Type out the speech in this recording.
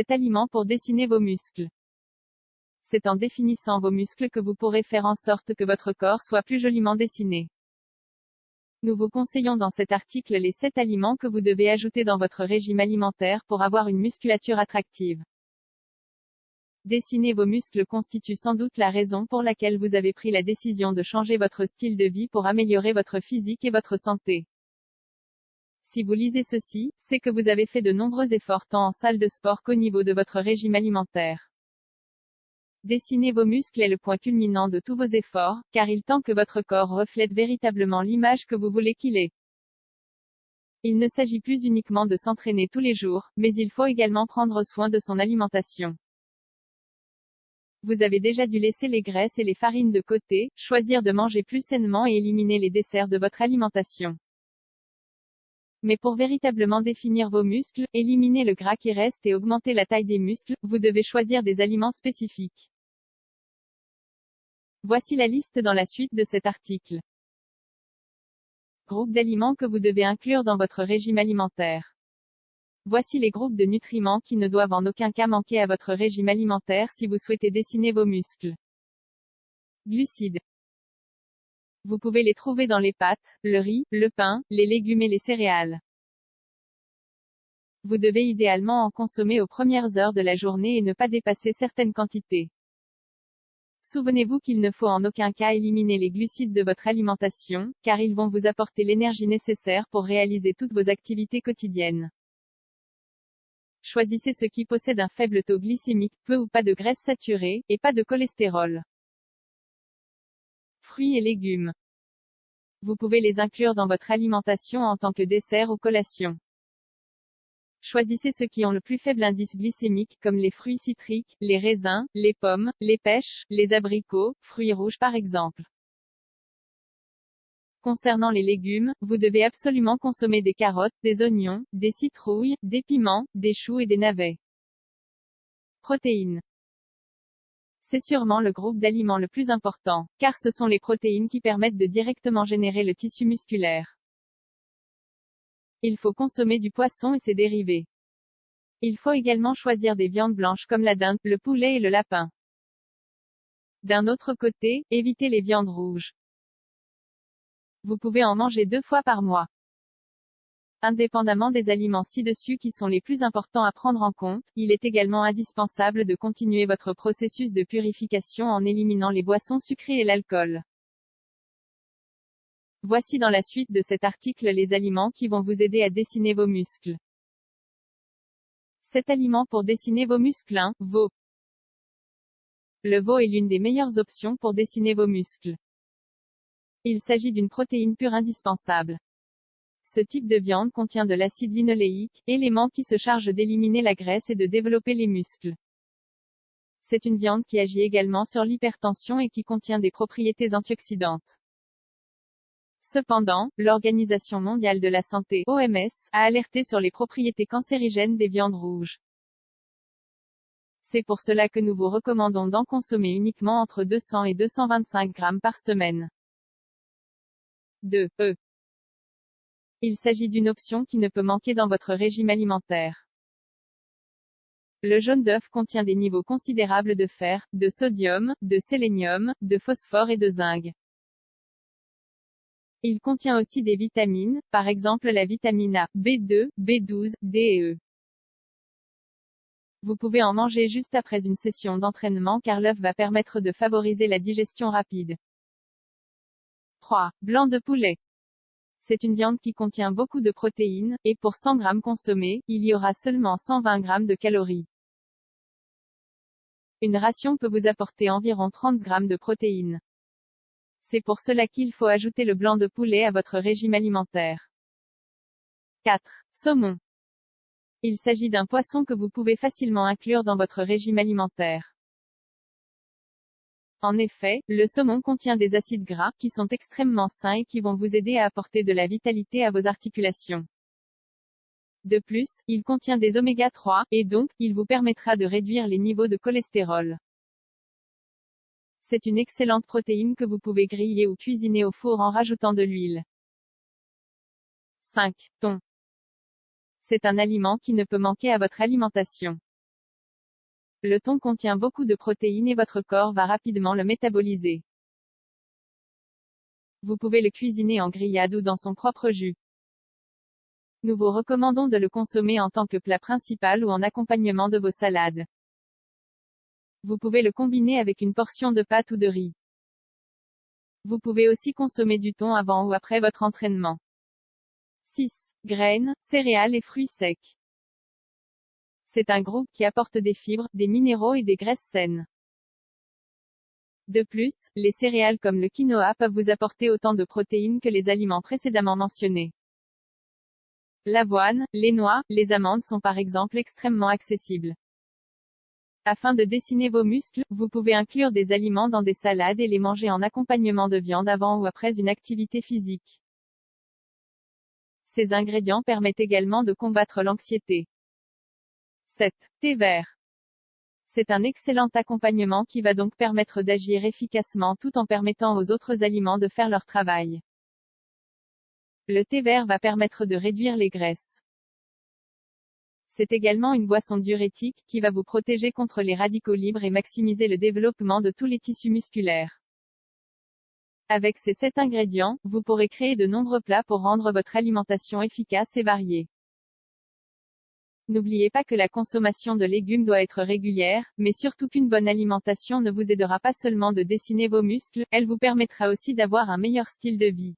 cet aliment pour dessiner vos muscles. C'est en définissant vos muscles que vous pourrez faire en sorte que votre corps soit plus joliment dessiné. Nous vous conseillons dans cet article les 7 aliments que vous devez ajouter dans votre régime alimentaire pour avoir une musculature attractive. Dessiner vos muscles constitue sans doute la raison pour laquelle vous avez pris la décision de changer votre style de vie pour améliorer votre physique et votre santé. Si vous lisez ceci, c'est que vous avez fait de nombreux efforts tant en salle de sport qu'au niveau de votre régime alimentaire. Dessiner vos muscles est le point culminant de tous vos efforts, car il tend que votre corps reflète véritablement l'image que vous voulez qu'il ait. Il ne s'agit plus uniquement de s'entraîner tous les jours, mais il faut également prendre soin de son alimentation. Vous avez déjà dû laisser les graisses et les farines de côté, choisir de manger plus sainement et éliminer les desserts de votre alimentation. Mais pour véritablement définir vos muscles, éliminer le gras qui reste et augmenter la taille des muscles, vous devez choisir des aliments spécifiques. Voici la liste dans la suite de cet article. Groupe d'aliments que vous devez inclure dans votre régime alimentaire. Voici les groupes de nutriments qui ne doivent en aucun cas manquer à votre régime alimentaire si vous souhaitez dessiner vos muscles. Glucides. Vous pouvez les trouver dans les pâtes, le riz, le pain, les légumes et les céréales. Vous devez idéalement en consommer aux premières heures de la journée et ne pas dépasser certaines quantités. Souvenez-vous qu'il ne faut en aucun cas éliminer les glucides de votre alimentation, car ils vont vous apporter l'énergie nécessaire pour réaliser toutes vos activités quotidiennes. Choisissez ceux qui possèdent un faible taux glycémique, peu ou pas de graisse saturée, et pas de cholestérol. Fruits et légumes. Vous pouvez les inclure dans votre alimentation en tant que dessert ou collation. Choisissez ceux qui ont le plus faible indice glycémique, comme les fruits citriques, les raisins, les pommes, les pêches, les abricots, fruits rouges par exemple. Concernant les légumes, vous devez absolument consommer des carottes, des oignons, des citrouilles, des piments, des choux et des navets. Protéines. C'est sûrement le groupe d'aliments le plus important, car ce sont les protéines qui permettent de directement générer le tissu musculaire. Il faut consommer du poisson et ses dérivés. Il faut également choisir des viandes blanches comme la dinde, le poulet et le lapin. D'un autre côté, évitez les viandes rouges. Vous pouvez en manger 2 fois par mois. Indépendamment des aliments ci-dessus qui sont les plus importants à prendre en compte, il est également indispensable de continuer votre processus de purification en éliminant les boissons sucrées et l'alcool. Voici dans la suite de cet article les aliments qui vont vous aider à dessiner vos muscles. 7 aliments pour dessiner vos muscles. 1. Veau. Le veau est l'une des meilleures options pour dessiner vos muscles. Il s'agit d'une protéine pure indispensable. Ce type de viande contient de l'acide linoléique, élément qui se charge d'éliminer la graisse et de développer les muscles. C'est une viande qui agit également sur l'hypertension et qui contient des propriétés antioxydantes. Cependant, l'Organisation mondiale de la santé, OMS, a alerté sur les propriétés cancérigènes des viandes rouges. C'est pour cela que nous vous recommandons d'en consommer uniquement entre 200 et 225 grammes par semaine. 2. œufs. Il s'agit d'une option qui ne peut manquer dans votre régime alimentaire. Le jaune d'œuf contient des niveaux considérables de fer, de sodium, de sélénium, de phosphore et de zinc. Il contient aussi des vitamines, par exemple la vitamine A, B2, B12, D et E. Vous pouvez en manger juste après une session d'entraînement car l'œuf va permettre de favoriser la digestion rapide. 3. Blanc de poulet. C'est une viande qui contient beaucoup de protéines, et pour 100 grammes consommés, il y aura seulement 120 grammes de calories. Une ration peut vous apporter environ 30 grammes de protéines. C'est pour cela qu'il faut ajouter le blanc de poulet à votre régime alimentaire. 4. Saumon. Il s'agit d'un poisson que vous pouvez facilement inclure dans votre régime alimentaire. En effet, le saumon contient des acides gras, qui sont extrêmement sains et qui vont vous aider à apporter de la vitalité à vos articulations. De plus, il contient des oméga 3, et donc, il vous permettra de réduire les niveaux de cholestérol. C'est une excellente protéine que vous pouvez griller ou cuisiner au four en rajoutant de l'huile. 5. Thon. C'est un aliment qui ne peut manquer à votre alimentation. Le thon contient beaucoup de protéines et votre corps va rapidement le métaboliser. Vous pouvez le cuisiner en grillade ou dans son propre jus. Nous vous recommandons de le consommer en tant que plat principal ou en accompagnement de vos salades. Vous pouvez le combiner avec une portion de pâte ou de riz. Vous pouvez aussi consommer du thon avant ou après votre entraînement. 6. Graines, céréales et fruits secs. C'est un groupe qui apporte des fibres, des minéraux et des graisses saines. De plus, les céréales comme le quinoa peuvent vous apporter autant de protéines que les aliments précédemment mentionnés. L'avoine, les noix, les amandes sont par exemple extrêmement accessibles. Afin de dessiner vos muscles, vous pouvez inclure des aliments dans des salades et les manger en accompagnement de viande avant ou après une activité physique. Ces ingrédients permettent également de combattre l'anxiété. 7. Thé vert. C'est un excellent accompagnement qui va donc permettre d'agir efficacement tout en permettant aux autres aliments de faire leur travail. Le thé vert va permettre de réduire les graisses. C'est également une boisson diurétique, qui va vous protéger contre les radicaux libres et maximiser le développement de tous les tissus musculaires. Avec ces 7 ingrédients, vous pourrez créer de nombreux plats pour rendre votre alimentation efficace et variée. N'oubliez pas que la consommation de légumes doit être régulière, mais surtout qu'une bonne alimentation ne vous aidera pas seulement de dessiner vos muscles, elle vous permettra aussi d'avoir un meilleur style de vie.